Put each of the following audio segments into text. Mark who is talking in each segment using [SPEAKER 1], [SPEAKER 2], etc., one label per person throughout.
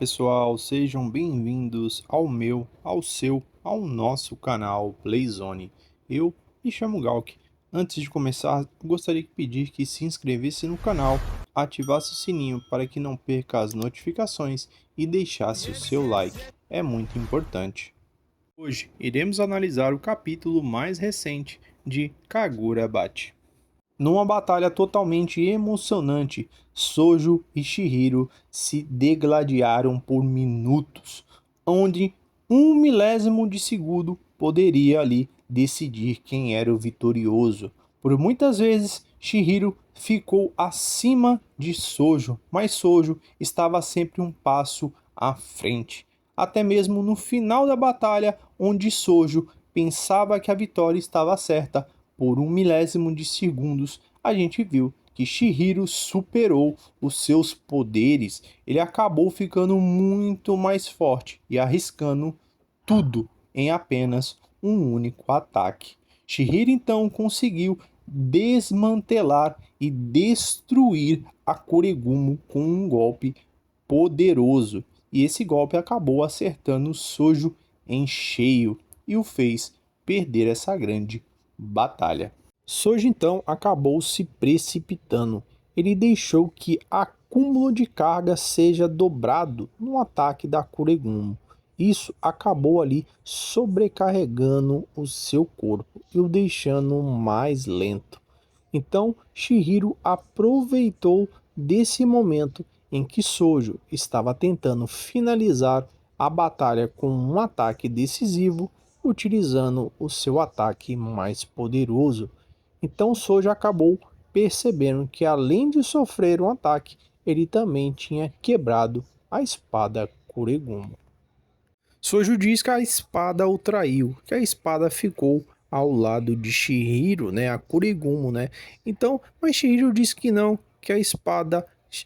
[SPEAKER 1] Pessoal, sejam bem-vindos ao nosso canal Playzone. Eu me chamo Galk. Antes de começar, gostaria de pedir que se inscrevesse no canal, ativasse o sininho para que não perca as notificações e deixasse o seu like. É muito importante. Hoje iremos analisar o capítulo mais recente de Kagura-Bate. Numa batalha totalmente emocionante, Sojo e Chihiro se degladiaram por minutos, onde um milésimo de segundo poderia ali decidir quem era o vitorioso. Por muitas vezes, Chihiro ficou acima de Sojo, mas Sojo estava sempre um passo à frente. Até mesmo no final da batalha, onde Sojo pensava que a vitória estava certa, por um milésimo de segundos, a gente viu que Chihiro superou os seus poderes. Ele acabou ficando muito mais forte e arriscando tudo em apenas um único ataque. Chihiro então conseguiu desmantelar e destruir a Koregumo com um golpe poderoso. E esse golpe acabou acertando Sojo em cheio e o fez perder essa grande batalha. Soji então acabou se precipitando. Ele deixou que acúmulo de carga seja dobrado no ataque da Kuregumo. Isso acabou ali sobrecarregando o seu corpo e o deixando mais lento. Então Chihiro aproveitou desse momento em que Sojo estava tentando finalizar a batalha com um ataque decisivo, utilizando o seu ataque mais poderoso. Então Sojo acabou percebendo que, além de sofrer um ataque, ele também tinha quebrado a espada Kuregumo. Sojo diz que a espada o traiu, que a espada ficou ao lado de Chihiro, né, a Kuregumo, né? Então, mas Chihiro diz que não, que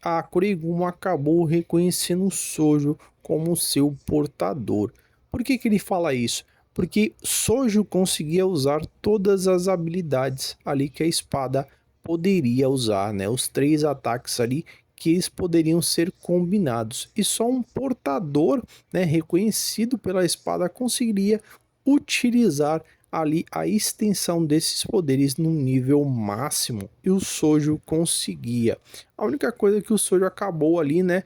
[SPEAKER 1] a Kuregumo acabou reconhecendo Sojo como seu portador. Por que que ele fala isso? Porque Sojo conseguia usar todas as habilidades ali que a espada poderia usar, né? Os 3 ataques ali que eles poderiam ser combinados. E só um portador, né, reconhecido pela espada conseguiria utilizar ali a extensão desses poderes no nível máximo, e o Sojo conseguia. A única coisa que o Sojo acabou ali, né,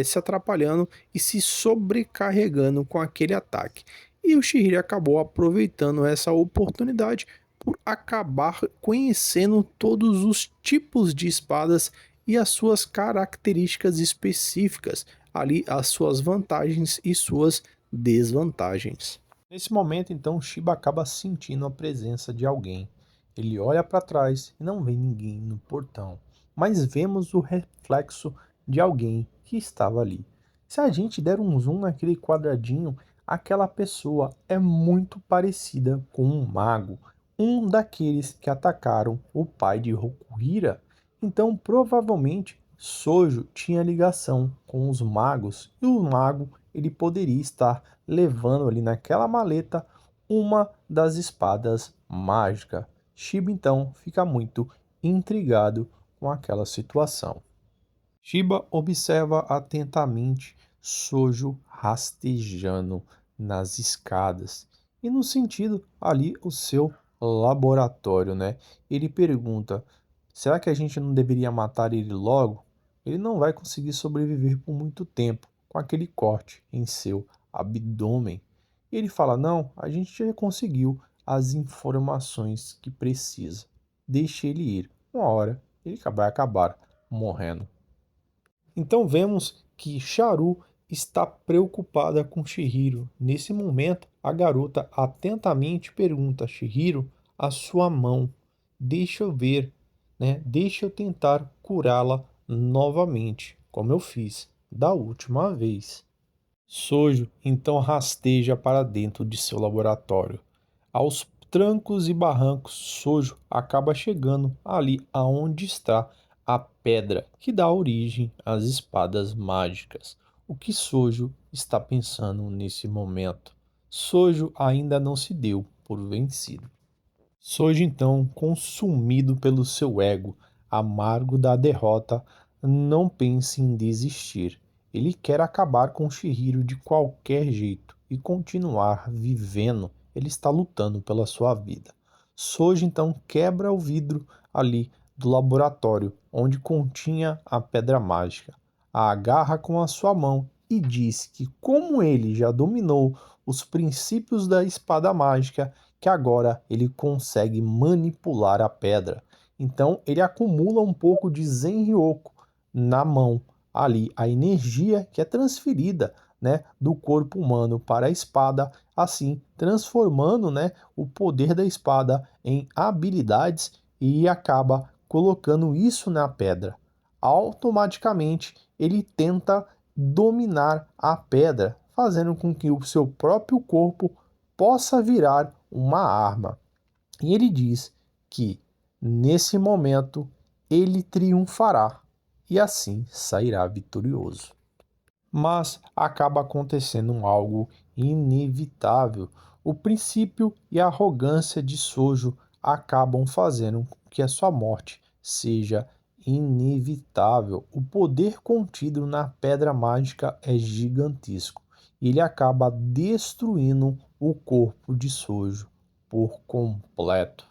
[SPEAKER 1] se atrapalhando e se sobrecarregando com aquele ataque. E o Chihiro acabou aproveitando essa oportunidade por acabar conhecendo todos os tipos de espadas e as suas características específicas, ali as suas vantagens e suas desvantagens. Nesse momento, então, Shiba acaba sentindo a presença de alguém. Ele olha para trás e não vê ninguém no portão, mas vemos o reflexo de alguém que estava ali. Se a gente der um zoom naquele quadradinho, aquela pessoa é muito parecida com um mago, um daqueles que atacaram o pai de Rokuhira. Então, provavelmente, Sojo tinha ligação com os magos e o mago ele poderia estar levando ali naquela maleta uma das espadas mágicas. Shiba então fica muito intrigado com aquela situação. Shiba observa atentamente Sojo rastejando nas escadas e no sentido ali o seu laboratório, né? Ele pergunta: será que a gente não deveria matar ele logo? Ele não vai conseguir sobreviver por muito tempo com aquele corte em seu abdômen. E ele fala: não, a gente já conseguiu as informações que precisa. Deixe ele ir. Uma hora ele vai acabar morrendo. Então vemos que Charu está preocupada com Chihiro. Nesse momento, a garota atentamente pergunta a Chihiro a sua mão. Deixa eu ver, né? Deixa eu tentar curá-la novamente, como eu fiz da última vez. Sojo então rasteja para dentro de seu laboratório. Aos trancos e barrancos, Sojo acaba chegando ali aonde está a pedra que dá origem às espadas mágicas. O que Sojo está pensando nesse momento? Sojo ainda não se deu por vencido. Sojo então, consumido pelo seu ego, amargo da derrota, não pensa em desistir. ele quer acabar com Chihiro de qualquer jeito e continuar vivendo. Ele está lutando pela sua vida. Soji então quebra o vidro ali do laboratório onde continha a pedra mágica, a agarra com a sua mão e diz que, como ele já dominou os princípios da espada mágica, que agora ele consegue manipular a pedra. Então ele acumula um pouco de Zenryoku na mão, ali a energia que é transferida, né, do corpo humano para a espada, assim transformando, né, o poder da espada em habilidades e acaba colocando isso na pedra. Automaticamente ele tenta dominar a pedra, fazendo com que o seu próprio corpo possa virar uma arma. E ele diz que, nesse momento, ele triunfará e assim sairá vitorioso. Mas acaba acontecendo algo inevitável. O princípio e a arrogância de Sojo acabam fazendo com que a sua morte seja inevitável. O poder contido na pedra mágica é gigantesco e ele acaba destruindo o corpo de Sojo por completo.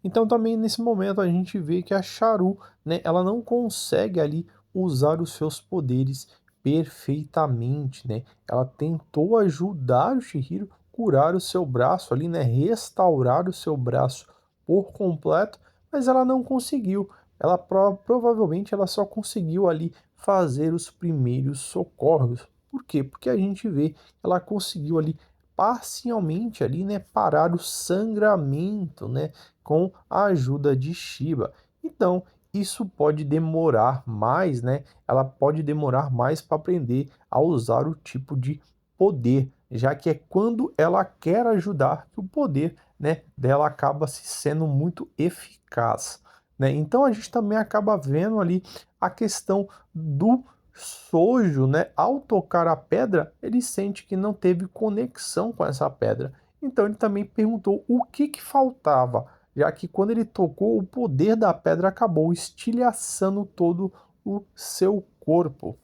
[SPEAKER 1] Então também nesse momento a gente vê que a Charu, né, ela não consegue ali usar os seus poderes perfeitamente, né? Ela tentou ajudar o Chihiro, curar o seu braço ali, né, restaurar o seu braço por completo, mas ela não conseguiu. Ela provavelmente ela só conseguiu ali fazer os primeiros socorros. Por quê? Porque a gente vê que ela conseguiu ali parcialmente ali, né, parar o sangramento, né, com a ajuda de Shiba. Então, isso pode demorar mais, né? Ela pode demorar mais para aprender a usar o tipo de poder, já que é quando ela quer ajudar que o poder, né, dela acaba se sendo muito eficaz, né? Então a gente também acaba vendo ali a questão do Sojo, né? Ao tocar a pedra, ele sente que não teve conexão com essa pedra. Então ele também perguntou o que faltava, já que quando ele tocou, o poder da pedra acabou estilhaçando todo o seu corpo.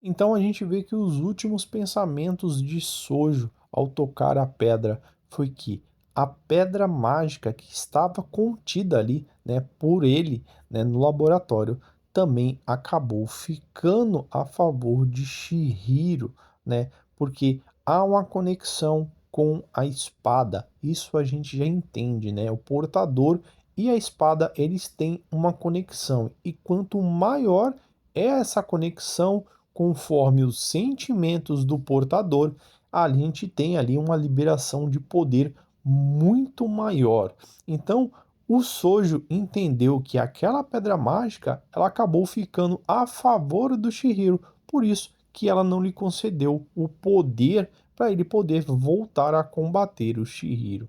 [SPEAKER 1] Então a gente vê que os últimos pensamentos de Sojo ao tocar a pedra foi que a pedra mágica que estava contida ali, né, por ele, né, no laboratório, também acabou ficando a favor de Chihiro, né, porque há uma conexão com a espada. Isso a gente já entende, né? O portador e a espada, eles têm uma conexão. E quanto maior é essa conexão, conforme os sentimentos do portador, a gente tem ali uma liberação de poder muito maior. Então, o Sojo entendeu que aquela pedra mágica, ela acabou ficando a favor do Chihiro, por isso que ela não lhe concedeu o poder para ele poder voltar a combater o Chihiro.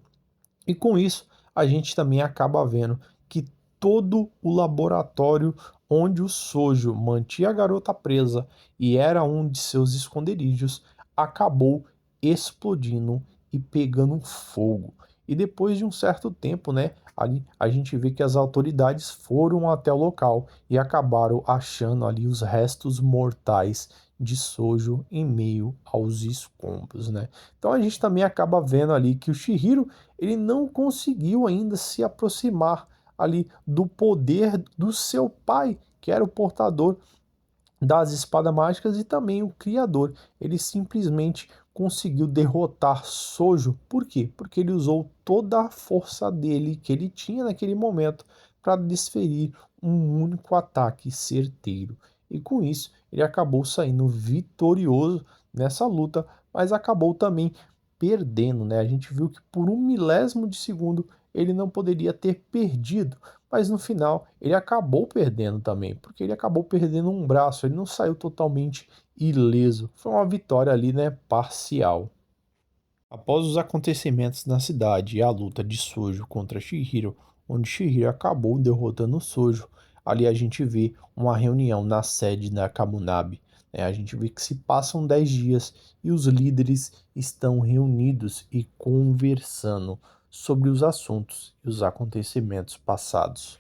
[SPEAKER 1] E com isso, a gente também acaba vendo que todo o laboratório onde o Sojo mantinha a garota presa e era um de seus esconderijos, acabou explodindo e pegando fogo. E depois de um certo tempo, né, ali a gente vê que as autoridades foram até o local e acabaram achando ali os restos mortais de Sojo em meio aos escombros, né? Então a gente também acaba vendo ali que o Chihiro ele não conseguiu ainda se aproximar ali do poder do seu pai, que era o portador das espadas mágicas e também o criador. Ele simplesmente conseguiu derrotar Sojo. Por quê? Porque ele usou toda a força dele que ele tinha naquele momento para desferir um único ataque certeiro. E com isso, ele acabou saindo vitorioso nessa luta, mas acabou também perdendo, né? A gente viu que por um milésimo de segundo ele não poderia ter perdido, mas no final ele acabou perdendo também, porque ele acabou perdendo um braço, ele não saiu totalmente ileso. Foi uma vitória ali, né, parcial. Após os acontecimentos na cidade e a luta de Sojo contra Chihiro, onde Chihiro acabou derrotando Sojo, ali a gente vê uma reunião na sede da Kamunabe. Né? A gente vê que se passam 10 dias e os líderes estão reunidos e conversando sobre os assuntos e os acontecimentos passados.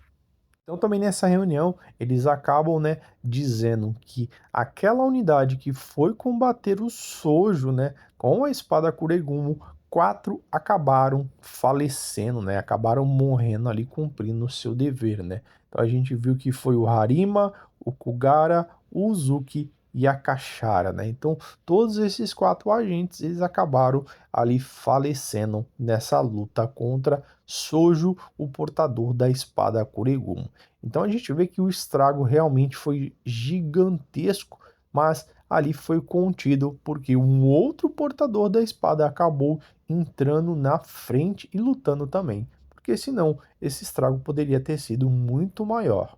[SPEAKER 1] Então também nessa reunião eles acabam, né, dizendo que aquela unidade que foi combater o Sojo, né, com a espada Kuregumo, 4 acabaram falecendo, né, acabaram morrendo ali cumprindo o seu dever, né. Então a gente viu que foi o Harima, o Kugara, o Uzuki e a Kashara, né. Então todos esses 4 agentes eles acabaram ali falecendo nessa luta contra Sojo, o portador da espada Kuregumo. Então a gente vê que o estrago realmente foi gigantesco, mas ali foi contido porque um outro portador da espada acabou entrando na frente e lutando também, porque senão esse estrago poderia ter sido muito maior.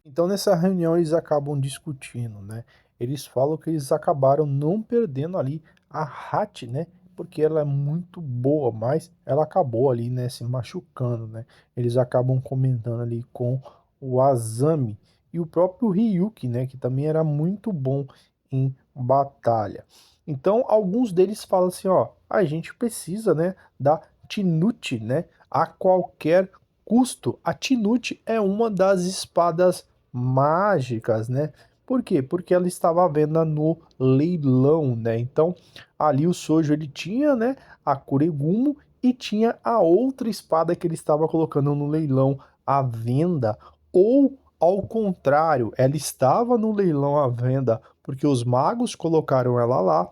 [SPEAKER 1] Então nessa reunião eles acabam discutindo, né? Eles falam que eles acabaram não perdendo ali a Hat, né? Porque ela é muito boa, mas ela acabou ali, né, se machucando, né? Eles acabam comentando ali com o Azami e o próprio Ryuki, né, que também era muito bom em batalha. Então alguns deles falam assim, ó, a gente precisa, né, da Tinuti, né, a qualquer custo. A Tinuti é uma das espadas mágicas, né? Por quê? Porque ela estava à venda no leilão, né? Então, ali o Sojo ele tinha, né, a Kuregumo e tinha a outra espada que ele estava colocando no leilão à venda, ou ao contrário, ela estava no leilão à venda porque os magos colocaram ela lá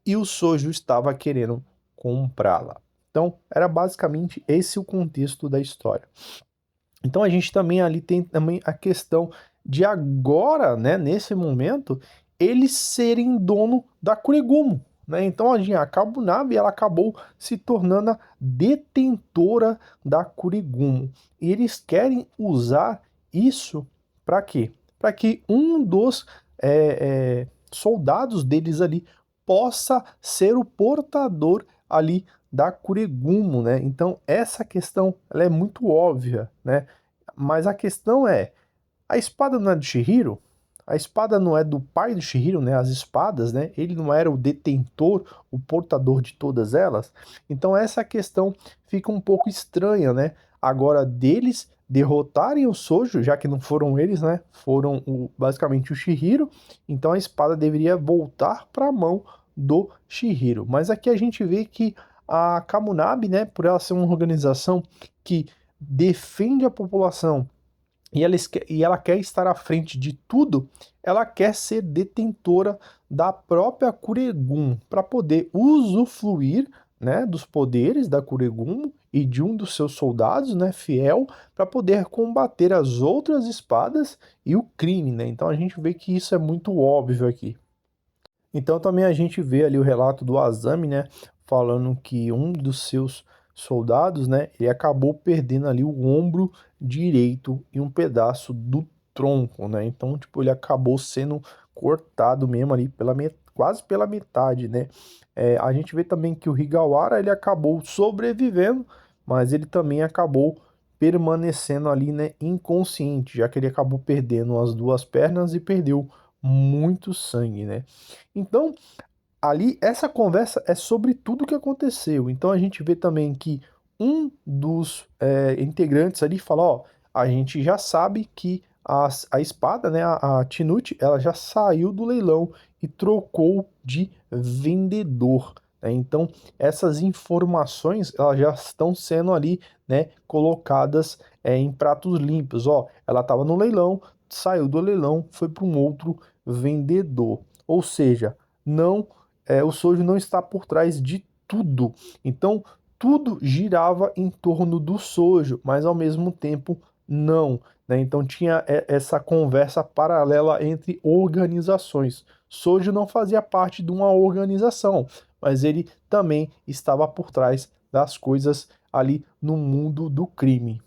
[SPEAKER 1] e o Sojo estava querendo comprá-la. Então, era basicamente esse o contexto da história. Então a gente também ali tem também a questão de agora, né, nesse momento, eles serem dono da Kuregumo, né? Então a Kabunabe ela acabou se tornando a detentora da Kuregumo. E eles querem usar isso para quê? Para que um dos soldados deles ali possa ser o portador ali da Kuregumo, né? Então essa questão ela é muito óbvia, né? Mas a questão é, a espada não é do Shihiro? A espada não é do pai do Shihiro, né? As espadas, né? Ele não era o detentor, o portador de todas elas? Então essa questão fica um pouco estranha, né? Agora deles derrotarem o Sojo, já que não foram eles, né? Foram basicamente o Shihiro, então a espada deveria voltar para a mão do Shihiro. Mas aqui a gente vê que a Kamunabe, né, por ela ser uma organização que defende a população e ela quer estar à frente de tudo, ela quer ser detentora da própria Kuregum para poder usufruir, né, dos poderes da Kuregum e de um dos seus soldados, né, fiel, para poder combater as outras espadas e o crime, né? Então a gente vê que isso é muito óbvio aqui. Então também a gente vê ali o relato do Azami, né, falando que um dos seus soldados, né, ele acabou perdendo ali o ombro direito e um pedaço do tronco, né? Então, tipo, ele acabou sendo cortado mesmo ali quase pela metade, né? A gente vê também que o Higawara ele acabou sobrevivendo, mas ele também acabou permanecendo ali, né, inconsciente, já que ele acabou perdendo as duas pernas e perdeu muito sangue, né? Então, ali, essa conversa é sobre tudo o que aconteceu. Então, a gente vê também que um dos integrantes ali fala, ó, a gente já sabe que a espada, né, a Tinuti, ela já saiu do leilão e trocou de vendedor, né? Então, essas informações, elas já estão sendo ali, né, colocadas em pratos limpos. Ó, ela estava no leilão, saiu do leilão, foi para um outro vendedor. Ou seja, não o Sojo não está por trás de tudo. Então, tudo girava em torno do Sojo, mas ao mesmo tempo não, né? Então tinha essa conversa paralela entre organizações. Sojo não fazia parte de uma organização, mas ele também estava por trás das coisas ali no mundo do crime.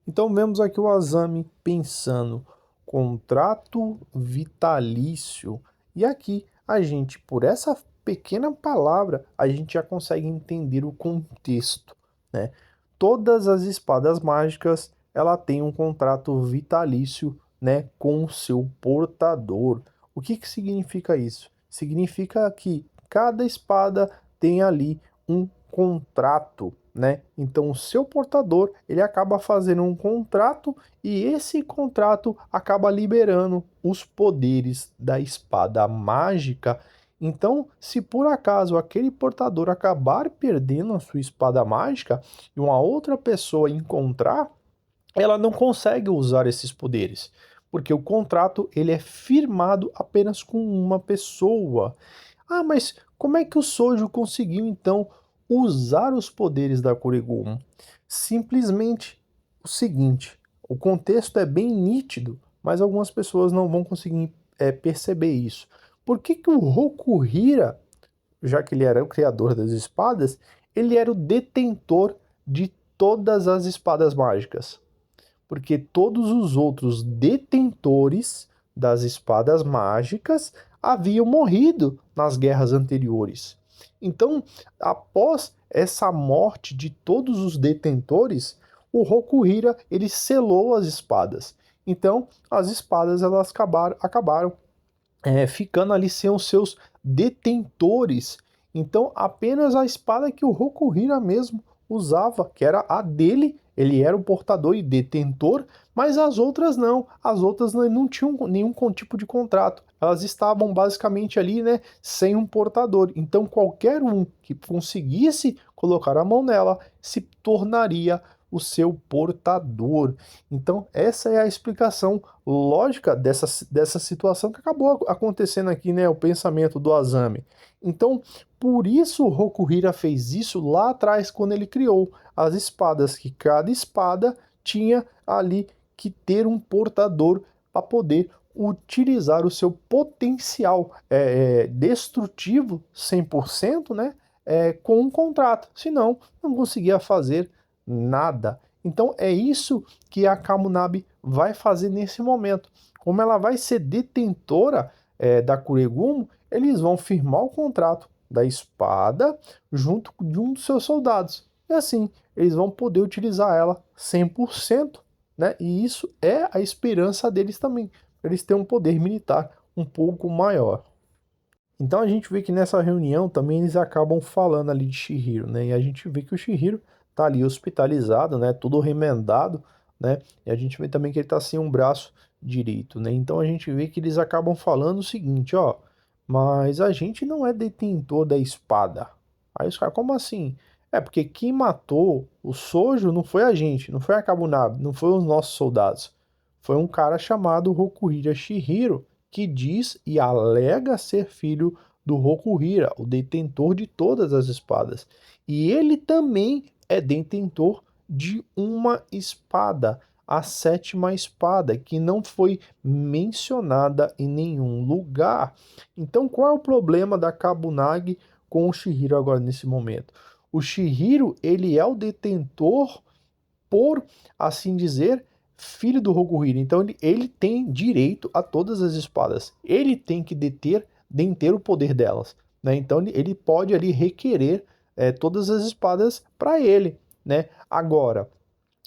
[SPEAKER 1] Então vemos aqui o Azami pensando contrato vitalício. E aqui a gente, por essa pequena palavra, a gente já consegue entender o contexto, né? Todas as espadas mágicas, ela tem um contrato vitalício, né, com o seu portador. O que que significa isso? Significa que cada espada tem ali um contrato, né? Então o seu portador, ele acaba fazendo um contrato e esse contrato acaba liberando os poderes da espada mágica. Então, se por acaso aquele portador acabar perdendo a sua espada mágica e uma outra pessoa encontrar, ela não consegue usar esses poderes, porque o contrato ele é firmado apenas com uma pessoa. Ah, mas como é que o Sojo conseguiu então usar os poderes da Kurigun? Simplesmente o seguinte, o contexto é bem nítido, mas algumas pessoas não vão conseguir perceber isso. Por que que o Rokuhira, já que ele era o criador das espadas, ele era o detentor de todas as espadas mágicas? Porque todos os outros detentores das espadas mágicas haviam morrido nas guerras anteriores. Então, após essa morte de todos os detentores, o Rokuhira ele selou as espadas. Então, as espadas elas acabaram ficando ali sem os seus detentores. Então, apenas a espada que o Rokuhira mesmo usava, que era a dele, ele era o portador e detentor, mas as outras não. As outras não tinham nenhum tipo de contrato. Elas estavam basicamente ali, né, sem um portador. Então, qualquer um que conseguisse colocar a mão nela se tornaria o seu portador. Então, essa é a explicação lógica dessa situação que acabou acontecendo aqui, né? O pensamento do Azami. Então, por isso o Rokuhira fez isso lá atrás, quando ele criou as espadas, que cada espada tinha ali que ter um portador para poder utilizar o seu potencial destrutivo 100%, né? Com um contrato. Senão, não conseguia fazer nada. Então, é isso que a Kamunabi vai fazer nesse momento. Como ela vai ser detentora da Kuregumo, eles vão firmar o contrato da espada junto de um dos seus soldados. E assim, eles vão poder utilizar ela 100%, né? E isso é a esperança deles também. Eles têm um poder militar um pouco maior. Então a gente vê que nessa reunião também eles acabam falando ali de Shihiro, né? E a gente vê que o Shihiro tá ali hospitalizado, né? Todo remendado, né? E a gente vê também que ele tá sem um braço direito, né? Então a gente vê que eles acabam falando o seguinte, ó, mas a gente não é detentor da espada. Aí os caras, como assim? É porque quem matou o Sojo não foi a gente, não foi a Kabunabe, não foi os nossos soldados. Foi um cara chamado Rokuhira Shihiro, que diz e alega ser filho do Rokuhira, o detentor de todas as espadas. E ele também é detentor de uma espada, a sétima espada, que não foi mencionada em nenhum lugar. Então, qual é o problema da Kabunagi com o Shihiro agora nesse momento? O Shihiro, ele é o detentor, por assim dizer, filho do Rokuhiro. Então ele tem direito a todas as espadas. Ele tem que deter o poder delas, né? Então ele pode ali requerer todas as espadas para ele, né? Agora,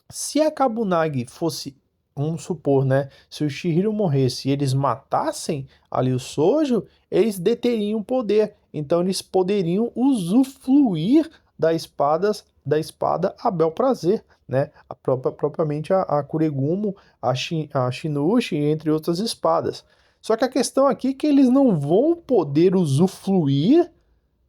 [SPEAKER 1] se a Kabunagi fosse, vamos supor, né? Se o Shihiro morresse e eles matassem ali o Sojo, eles deteriam o poder. Então eles poderiam usufruir da espada a bel prazer, né? Propriamente a Kuregumo, a Shinushi, entre outras espadas. Só que a questão aqui é que eles não vão poder usufruir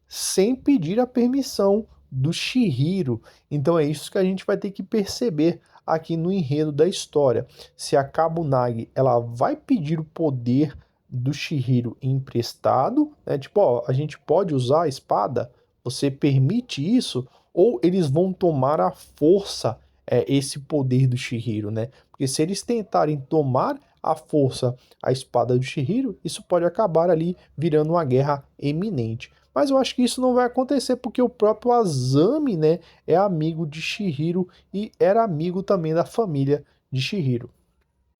[SPEAKER 1] sem pedir a permissão do Shihiro. Então é isso que a gente vai ter que perceber aqui no enredo da história. Se a Kabunagi ela vai pedir o poder do Shihiro emprestado, né? Tipo, ó, a gente pode usar a espada? Você permite isso? Ou eles vão tomar à força esse poder do Shihiro, né? Porque se eles tentarem tomar à força a espada do Shihiro, isso pode acabar ali virando uma guerra eminente. Mas eu acho que isso não vai acontecer porque o próprio Azami, né, é amigo de Shihiro e era amigo também da família de Shihiro.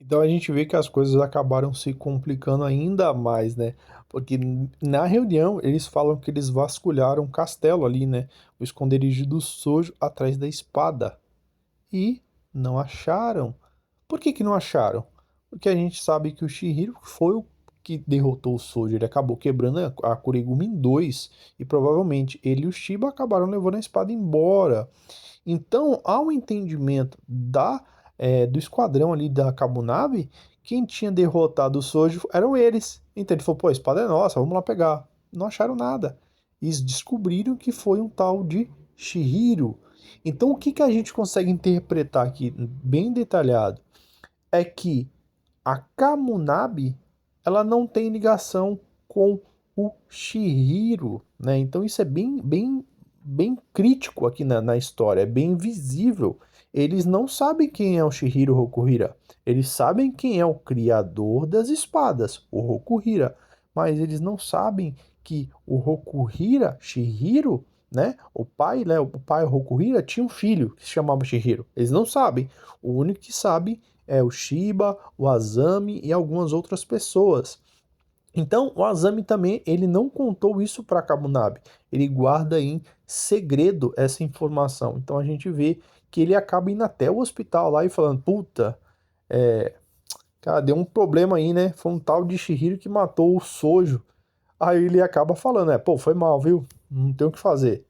[SPEAKER 1] Então a gente vê que as coisas acabaram se complicando ainda mais, né? Porque na reunião eles falam que eles vasculharam o castelo ali, né? O esconderijo do Sojo atrás da espada. E não acharam. Por que que não acharam? Porque a gente sabe que o Shihiro foi que derrotou o Sojo, ele acabou quebrando a Kuregumi em dois, e provavelmente ele e o Shiba acabaram levando a espada embora. Então, ao entendimento do esquadrão ali da Kabunabe, quem tinha derrotado o Sojo eram eles. Então ele falou, pô, a espada é nossa, vamos lá pegar. Não acharam nada. E eles descobriram que foi um tal de Shihiro. Então o que que a gente consegue interpretar aqui, bem detalhado, é que a Kamunabe, ela não tem ligação com o Shihiro, né? Então isso é bem crítico aqui na história, é bem visível. Eles não sabem quem é o Shihiro Hokuhira. Eles sabem quem é o criador das espadas, o Hokuhira, mas eles não sabem que o Hokuhira, Shihiro, né? O pai Hokuhira tinha um filho que se chamava Shihiro. Eles não sabem. O único que sabe é o Shiba, o Azami e algumas outras pessoas. Então, o Azami também, ele não contou isso para Kabunabe. Ele guarda em segredo essa informação. Então a gente vê que ele acaba indo até o hospital lá e falando, puta, cara, deu um problema aí, né? Foi um tal de Shihiro que matou o Sojo. Aí ele acaba falando, pô, foi mal, viu? Não tem o que fazer.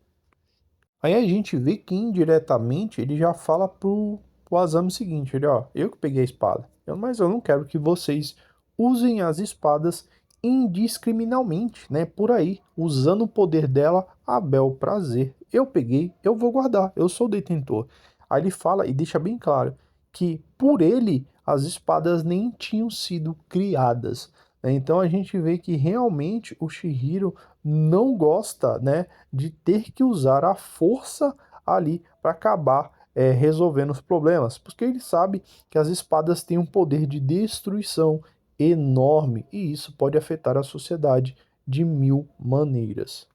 [SPEAKER 1] Aí a gente vê que indiretamente ele já fala pro Azami o seguinte, ele, ó, eu que peguei a espada, mas eu não quero que vocês usem as espadas indiscriminadamente, né, por aí, usando o poder dela a bel prazer. Eu peguei, eu vou guardar, eu sou o detentor. Aí ele fala e deixa bem claro que por ele as espadas nem tinham sido criadas, né? Então a gente vê que realmente o Shihiro não gosta, né, de ter que usar a força ali para acabar resolvendo os problemas, porque ele sabe que as espadas têm um poder de destruição enorme e isso pode afetar a sociedade de mil maneiras.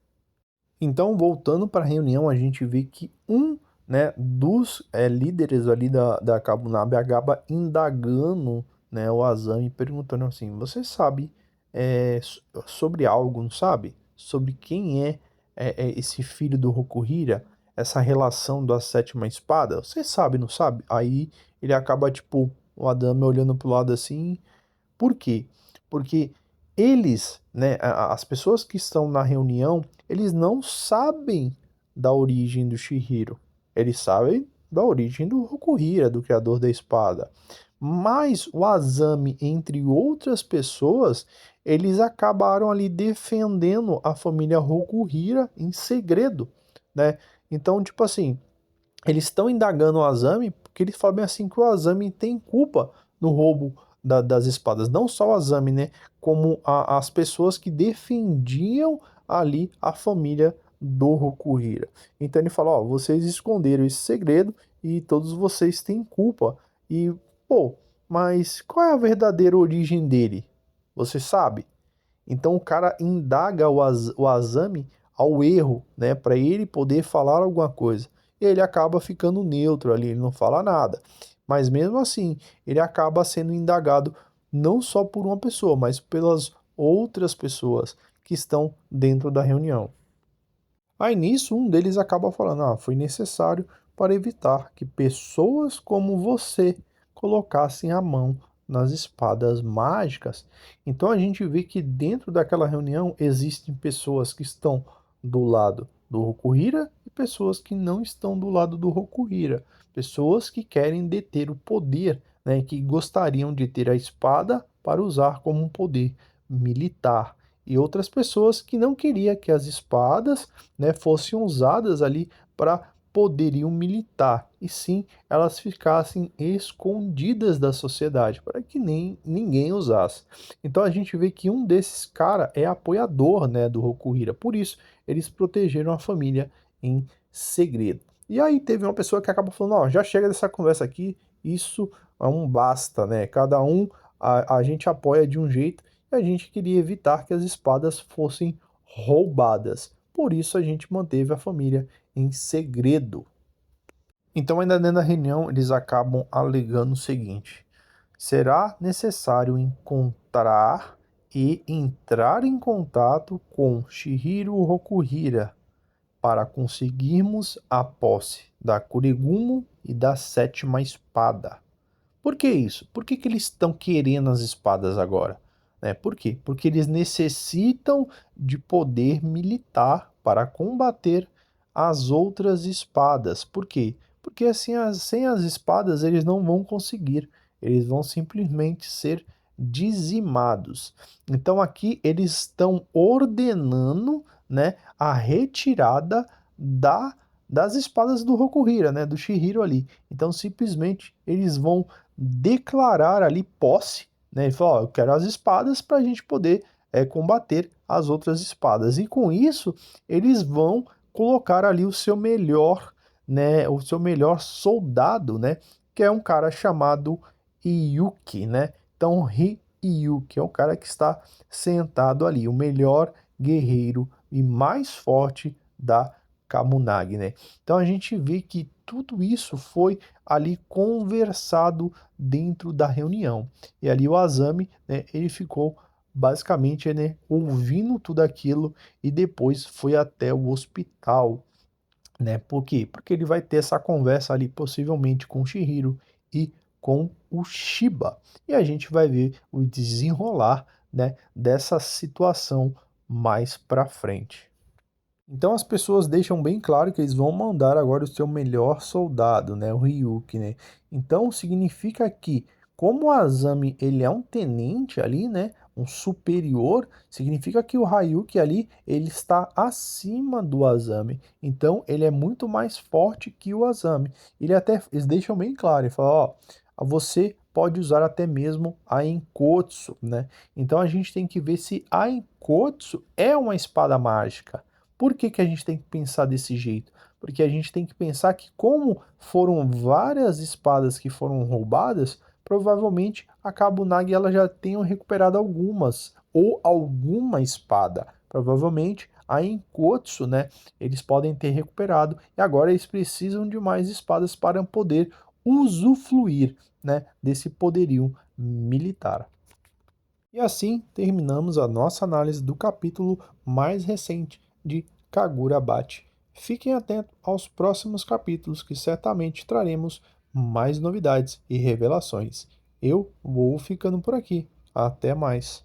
[SPEAKER 1] Então, voltando para a reunião, a gente vê que né, dos líderes ali da Kabunabe acaba indagando, né, o Azami, perguntando assim: você sabe sobre algo, não sabe? Sobre quem é esse filho do Rokuhira? Essa relação da sétima espada? Você sabe, não sabe? Aí ele acaba, tipo, o Adame olhando pro lado assim. Por quê? Porque eles, né, as pessoas que estão na reunião, eles não sabem da origem do Shihiro. Eles sabem da origem do Rokuhira, do criador da espada. Mas o Azami, entre outras pessoas, eles acabaram ali defendendo a família Rokuhira em segredo, né? Então, tipo assim, eles estão indagando o Azami porque eles falam bem assim que o Azami tem culpa no roubo das espadas. Não só o Azami, né? Como as pessoas que defendiam ali a família do Rokuhira. Então ele fala, ó, vocês esconderam esse segredo e todos vocês têm culpa. E, pô, mas qual é a verdadeira origem dele? Você sabe? Então o cara indaga o Azami ao erro, né, para ele poder falar alguma coisa. E ele acaba ficando neutro ali, ele não fala nada. Mas mesmo assim, ele acaba sendo indagado não só por uma pessoa, mas pelas outras pessoas que estão dentro da reunião. Aí nisso, um deles acaba falando: foi necessário para evitar que pessoas como você colocassem a mão nas espadas mágicas. Então a gente vê que dentro daquela reunião existem pessoas que estão do lado do Rokuhira e pessoas que não estão do lado do Rokuhira. Pessoas que querem deter o poder, né, que gostariam de ter a espada para usar como um poder militar. E outras pessoas que não queriam que as espadas, né, fossem usadas ali para poderio militar, e sim elas ficassem escondidas da sociedade, para que nem ninguém usasse. Então a gente vê que um desses cara é apoiador, né, do Rokuhira, por isso eles protegeram a família em segredo. E aí teve uma pessoa que acaba falando, ó, já chega dessa conversa aqui, isso é um basta, né? Cada um a gente apoia de um jeito e a gente queria evitar que as espadas fossem roubadas. Por isso a gente manteve a família em segredo. Então, ainda dentro da reunião, eles acabam alegando o seguinte: será necessário encontrar e entrar em contato com Shihiro Rokuhira para conseguirmos a posse da Kuregumo e da sétima espada. Por que isso? Por que eles estão querendo as espadas agora? né? Por quê? Porque eles necessitam de poder militar para combater as outras espadas. Por quê? Porque assim, sem as espadas eles não vão conseguir, eles vão simplesmente ser dizimados. Então aqui eles estão ordenando, né, a retirada das espadas do Rokuhira, né, do Shihiro ali. Então simplesmente eles vão declarar ali posse, né? Ele falou, ó, eu quero as espadas para a gente poder combater as outras espadas. E com isso eles vão colocar ali o seu melhor, né, o seu melhor soldado, né, que é um cara chamado Iyuki, né? Então Ryuki é o cara que está sentado ali, o melhor guerreiro e mais forte da Kamunagi, né? Então a gente vê que tudo isso foi ali conversado dentro da reunião. E ali o Asami, né, ele ficou basicamente, né, ouvindo tudo aquilo e depois foi até o hospital, né? Por quê? Porque ele vai ter essa conversa ali possivelmente com o Chihiro e com o Shiba. E a gente vai ver o desenrolar, né, dessa situação mais pra frente. Então as pessoas deixam bem claro que eles vão mandar agora o seu melhor soldado, né, o Ryuki, né? Então significa que como o Azami ele é um tenente ali, né, um superior, significa que o Ryuki ali ele está acima do Azami. Então ele é muito mais forte que o Azami. Eles deixam bem claro, ele fala, ó, você pode usar até mesmo a Enkotsu, né? Então a gente tem que ver se a Enkotsu é uma espada mágica. Por que que a gente tem que pensar desse jeito? Porque a gente tem que pensar que como foram várias espadas que foram roubadas, provavelmente a Kabunagi ela já tenha recuperado algumas, ou alguma espada. Provavelmente a Enkotsu, né, eles podem ter recuperado, e agora eles precisam de mais espadas para poder usufruir, né, desse poderio militar. E assim terminamos a nossa análise do capítulo mais recente de Kagura-Bate. Fiquem atentos aos próximos capítulos que certamente traremos mais novidades e revelações. Eu vou ficando por aqui. Até mais.